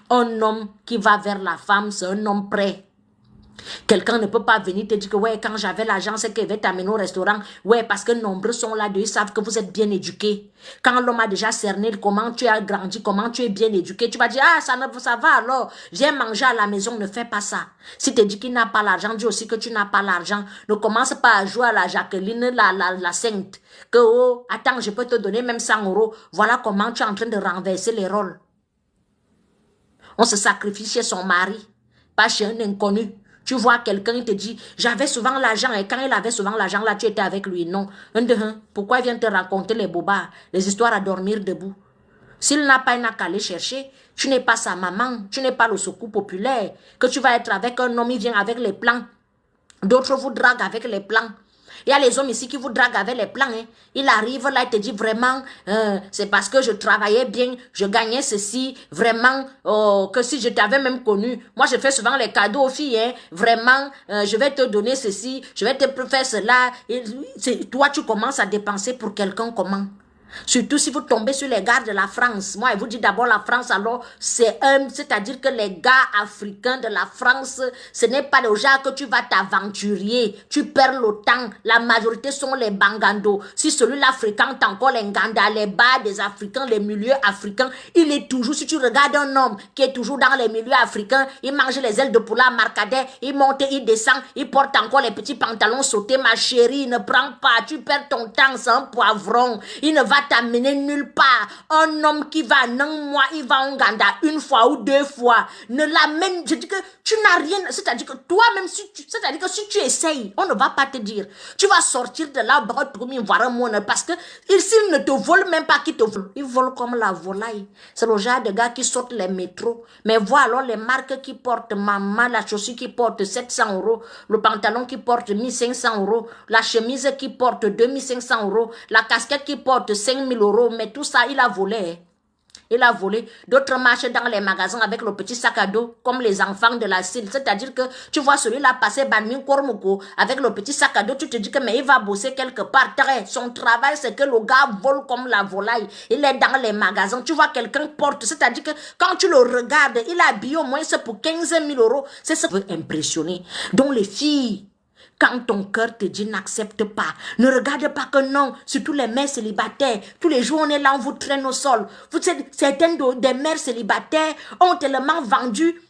Un homme qui va vers la femme, c'est un homme prêt. Quelqu'un ne peut pas venir te dire que ouais, quand j'avais l'argent, c'est qu'il va t'amener au restaurant. Ouais, parce que nombreux sont là-dedans, ils savent que vous êtes bien éduqués. Quand l'homme a déjà cerné comment tu as grandi, comment tu es bien éduqué, tu vas dire, ah, ça va alors, viens manger à la maison, ne fais pas ça. Si tu dis qu'il n'a pas l'argent, dis aussi que tu n'as pas l'argent. Ne commence pas à jouer à la Jacqueline, la sainte. Que oh, attends, je peux te donner même 100 €. Voilà comment tu es en train de renverser les rôles. On se sacrifie chez son mari, pas chez un inconnu. Tu vois quelqu'un, il te dit, j'avais souvent l'argent, et quand il avait souvent l'argent, là, tu étais avec lui. Non. Pourquoi il vient te raconter les bobards, les histoires à dormir debout? S'il n'a pas, il n'a qu'à aller chercher. Tu n'es pas sa maman, tu n'es pas le secours populaire. Que tu vas être avec un homme, il vient avec les plans. D'autres vous draguent avec les plans. Il y a les hommes ici qui vous draguent avec les plans. Hein. Il arrive là, il te dit vraiment, c'est parce que je travaillais bien, je gagnais ceci, vraiment, que si je t'avais même connu, moi je fais souvent les cadeaux aux filles, hein, vraiment, je vais te donner ceci, je vais te faire cela. Et, toi, tu commences à dépenser pour quelqu'un comment? Surtout si vous tombez sur les gars de la France. Moi, je vous dis d'abord la France, alors c'est-à-dire que les gars africains de la France, ce n'est pas le genre que tu vas t'aventurier. Tu perds le temps. La majorité sont les Bangando. Si celui-là fréquente encore les Nganda, les bars des Africains, les milieux africains, il est toujours, si tu regardes un homme qui est toujours dans les milieux africains, il mange les ailes de poulet à marcadet, il monte, il descend, il porte encore les petits pantalons sautés, ma chérie, ne prends pas, tu perds ton temps, c'est un poivron. Il ne va t'amener nulle part. Un homme qui va en un mois, il va en Ganda une fois ou deux fois. Ne l'amène, je dis que tu n'as rien, c'est-à-dire que toi-même, c'est-à-dire que si tu essayes, on ne va pas te dire. Tu vas sortir de là, voir un monde, parce que s'ils ne te volent même pas, qu'ils te volent. Ils volent comme la volaille. C'est le genre de gars qui sortent les métros. Mais voilà alors les marques qui portent maman, la chaussure qui porte 700 €, le pantalon qui porte 1500 €, la chemise qui porte 2500 €, la casquette qui porte 5000 €, mais tout ça, il a volé. Il a volé. D'autres marchent dans les magasins avec le petit sac à dos, comme les enfants de la CIL. C'est-à-dire que tu vois celui-là passer Banmin Kormoko avec le petit sac à dos, tu te dis que mais il va bosser quelque part. Son travail, c'est que le gars vole comme la volaille. Il est dans les magasins. Tu vois quelqu'un porte. C'est-à-dire que quand tu le regardes, il a habillé au moins c'est pour 15 000 €. C'est ça qui veut impressionner. Donc les filles, quand ton cœur te dit n'accepte pas, ne regarde pas que non, surtout les mères célibataires, tous les jours on est là, on vous traîne au sol. Certaines des mères célibataires ont tellement vendu,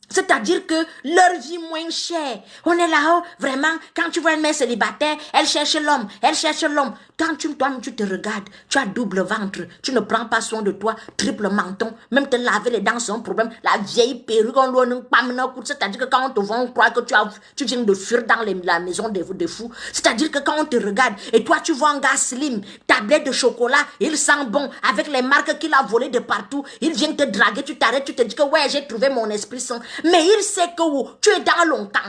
c'est-à-dire que leur vie moins chère. On est là-haut, vraiment, quand tu vois une mère célibataire, elle cherche l'homme, elle cherche l'homme. Quand toi-même tu te regardes, tu as double ventre, tu ne prends pas soin de toi, triple menton, même te laver les dents c'est un problème. La vieille perruque, c'est-à-dire que quand on te voit, on croit que tu viens de fuir dans la maison des fous. C'est-à-dire que quand on te regarde, et toi tu vois un gars slim, tablette de chocolat, il sent bon, avec les marques qu'il a volées de partout, il vient te draguer, tu t'arrêtes, tu te dis que ouais, j'ai trouvé mon esprit sain. Mais il sait que tu es dans longtemps.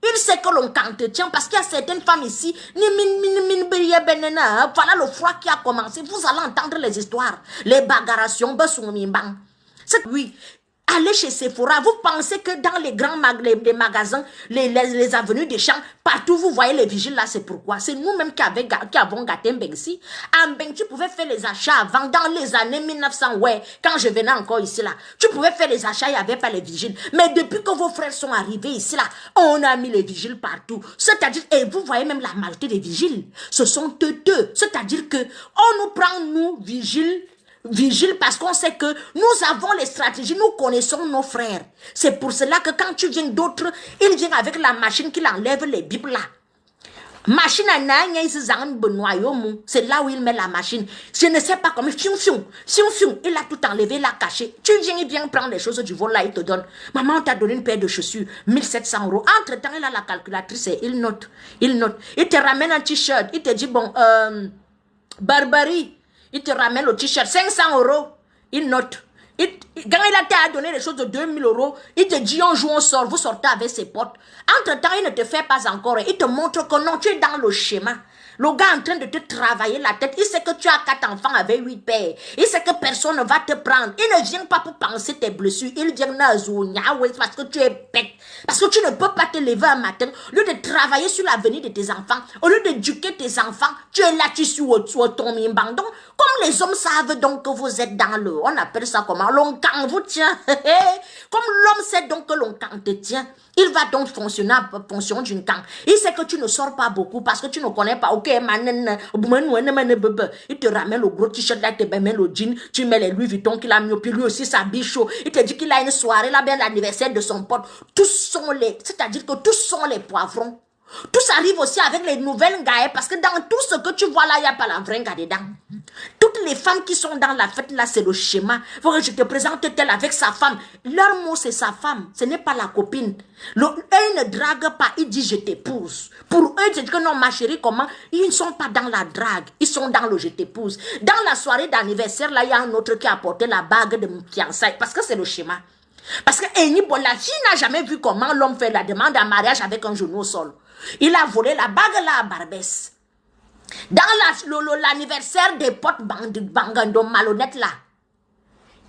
Il sait que l'on te tient parce qu'il y a certaines femmes ici. Voilà le froid qui a commencé. Vous allez entendre les histoires. Les bagarrations. Oui. Allez chez Sephora. Vous pensez que dans les grands les magasins, les avenues des champs, partout vous voyez les vigiles là, c'est pourquoi. C'est nous-mêmes qui avons gâté un ici. En Beng, tu pouvais faire les achats avant, dans les années 1900, ouais, quand je venais encore ici là. Tu pouvais faire les achats, il n'y avait pas les vigiles. Mais depuis que vos frères sont arrivés ici là, on a mis les vigiles partout. C'est-à-dire, et vous voyez même la majorité des vigiles, ce sont deux. C'est-à-dire que on nous prend, nous, vigile parce qu'on sait que nous avons les stratégies, nous connaissons nos frères. C'est pour cela que quand tu viens d'autres, ils viennent avec la machine qui enlève les bibles là. Machine à nanya, c'est là où il met la machine. Je ne sais pas comment, il a tout enlevé, il a caché. Tu viens, il vient prendre les choses du vol là, il te donne. Maman, on t'a donné une paire de chaussures, 1700 €. Entre-temps, il a la calculatrice et il note. Il te ramène un t-shirt, il te dit, bon, Barbarie. Il te ramène le t-shirt, 500 €, il note. Quand il a donné les choses de 2000 €, il te dit un jour on sort, vous sortez avec ses potes. Entre-temps, il ne te fait pas encore, il te montre que non, tu es dans le schéma. Le gars est en train de te travailler la tête. Il sait que tu as 4 enfants avec 8 pères. Il sait que personne ne va te prendre. Il ne vient pas pour penser tes blessures. Il vient parce que tu es bête. Parce que tu ne peux pas te lever un matin. Au lieu de travailler sur l'avenir de tes enfants, au lieu d'éduquer tes enfants, tu es là, tu suis au ton mimbang. Donc, comme les hommes savent donc que vous êtes dans le, on appelle ça comment, l'oncan vous tient. Comme l'homme sait donc que l'oncan te tient, il va donc fonctionner en fonction d'une camp. Il sait que tu ne sors pas beaucoup parce que tu ne connais pas. Ok, manen, il te ramène le gros t-shirt là, il te met le jean, tu mets les Louis Vuitton qu'il a mis, puis lui aussi s'habille chaud. Il te dit qu'il a une soirée là, bien l'anniversaire de son pote. Tous sont les, c'est-à-dire que tous sont les poivrons. Tout arrive aussi avec les nouvelles gars, parce que dans tout ce que tu vois là, il n'y a pas la vraie gars dedans. Toutes les femmes qui sont dans la fête là, c'est le schéma. Faut que je te présente elle avec sa femme. Leur mot, c'est sa femme, ce n'est pas la copine. Elle ne drague pas, il dit je t'épouse. Pour eux, c'est que non, ma chérie, comment? Ils ne sont pas dans la drague, ils sont dans le je t'épouse. Dans la soirée d'anniversaire, là, il y a un autre qui a apporté la bague de fiançailles, parce que c'est le schéma. Parce que Eni Bolaki n'a jamais vu comment l'homme fait la demande en mariage avec un genou au sol. Il a volé la bague là à Barbès. Dans l'anniversaire des potes Bangando malhonnêtes là,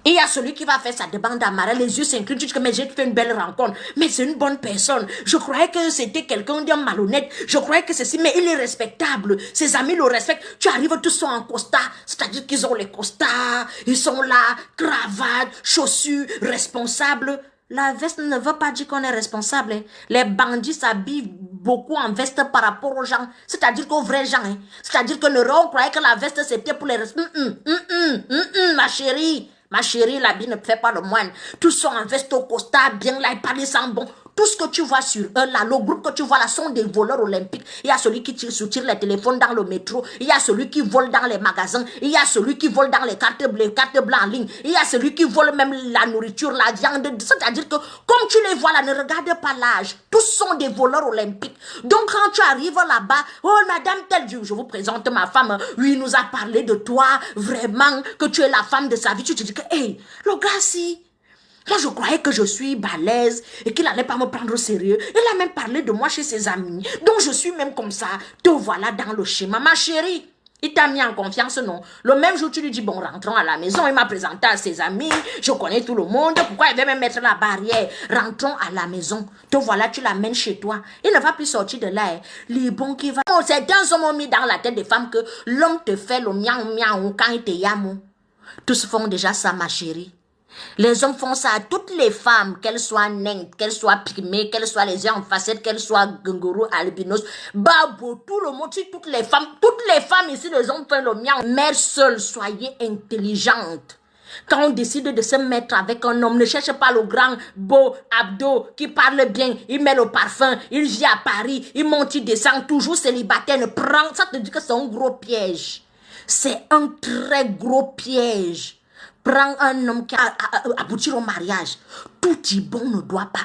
il y a celui qui va faire sa demande en mariage, les yeux s'inclinent, tu dis que mais j'ai fait une belle rencontre, mais c'est une bonne personne. Je croyais que c'était quelqu'un de malhonnête, je croyais que ceci, mais il est respectable, ses amis le respectent. Tu arrives, tous sont en costard, c'est-à-dire qu'ils ont les costards, ils sont là, cravate, chaussures, responsables. La veste ne veut pas dire qu'on est responsable. Hein. Les bandits s'habillent beaucoup en veste par rapport aux gens. C'est-à-dire qu'aux vrais gens. Hein. C'est-à-dire que on croyait que la veste c'était pour les... ma chérie. Ma chérie, l'habit ne fait pas le moine. Tous sont en veste au costard, bien là, ils parlent sans bon. Tout ce que tu vois sur eux là, le groupe que tu vois là sont des voleurs olympiques. Il y a celui qui soutire les téléphones dans le métro. Il y a celui qui vole dans les magasins. Il y a celui qui vole dans les cartes blanches en ligne. Il y a celui qui vole même la nourriture, la viande. C'est-à-dire que comme tu les vois là, ne regarde pas l'âge. Tous sont des voleurs olympiques. Donc quand tu arrives là-bas, oh madame telle, je vous présente ma femme. Oui, il nous a parlé de toi, vraiment, que tu es la femme de sa vie. Tu te dis que, hey, le gars si... Moi, je croyais que je suis balèze et qu'il n'allait pas me prendre au sérieux. Il a même parlé de moi chez ses amis. Donc, je suis même comme ça. Te voilà dans le schéma. Ma chérie, il t'a mis en confiance, non? Le même jour, tu lui dis, bon, rentrons à la maison. Il m'a présenté à ses amis. Je connais tout le monde. Pourquoi il veut même mettre la barrière? Rentrons à la maison. Te voilà, tu l'amènes chez toi. Il ne va plus sortir de là. Hein. Les bons qui vont... Oh, certains ont mis dans la tête des femmes que l'homme te fait le miaou miaou quand il te yamou. Tous font déjà ça, ma chérie. Les hommes font ça à toutes les femmes, qu'elles soient naines, qu'elles soient pygmées, qu'elles soient les yeux en facette, qu'elles soient gunguru, albinos, babo, tout le monde, toutes les femmes ici, les hommes font le mien. Mère seule, soyez intelligente. Quand on décide de se mettre avec un homme, ne cherche pas le grand beau abdo qui parle bien, il met le parfum, il vit à Paris, il monte, il descend, toujours célibataire, ne prend, ça te dit que c'est un gros piège. C'est un très gros piège. Prends un homme qui a aboutir au mariage. Tout bon ne doit pas.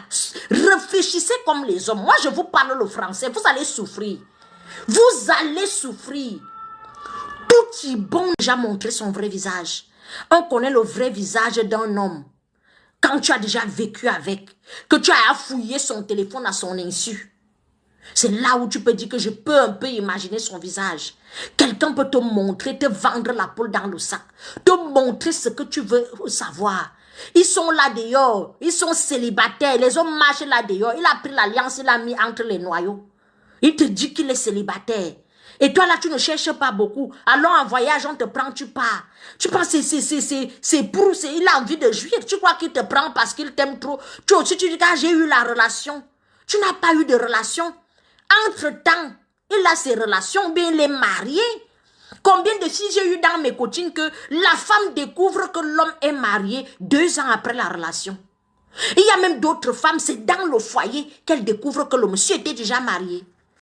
Réfléchissez comme les hommes. Moi, je vous parle le français. Vous allez souffrir. Vous allez souffrir. Tout bon a déjà montré son vrai visage. On connaît le vrai visage d'un homme. Quand tu as déjà vécu avec, que tu as fouillé son téléphone à son insu. C'est là où tu peux dire que je peux un peu imaginer son visage. Quelqu'un peut te montrer, te vendre la poule dans le sac. Te montrer ce que tu veux savoir. Ils sont là dehors. Ils sont célibataires. Les hommes marchent là dehors. Il a pris l'alliance, il l'a mis entre les noyaux. Il te dit qu'il est célibataire. Et toi là, tu ne cherches pas beaucoup. Allons en voyage, on te prend, tu pars. Tu penses que c'est pour, il a envie de jouir. Tu crois qu'il te prend parce qu'il t'aime trop. Tu aussi, tu dis que j'ai eu la relation. Tu n'as pas eu de relation. Entre-temps, il a ses relations, bien il est marié. Combien de filles j'ai eu dans mes coachings que la femme découvre que l'homme est marié 2 ans après la relation. Il y a même d'autres femmes, c'est dans le foyer qu'elles découvrent que le monsieur était déjà marié.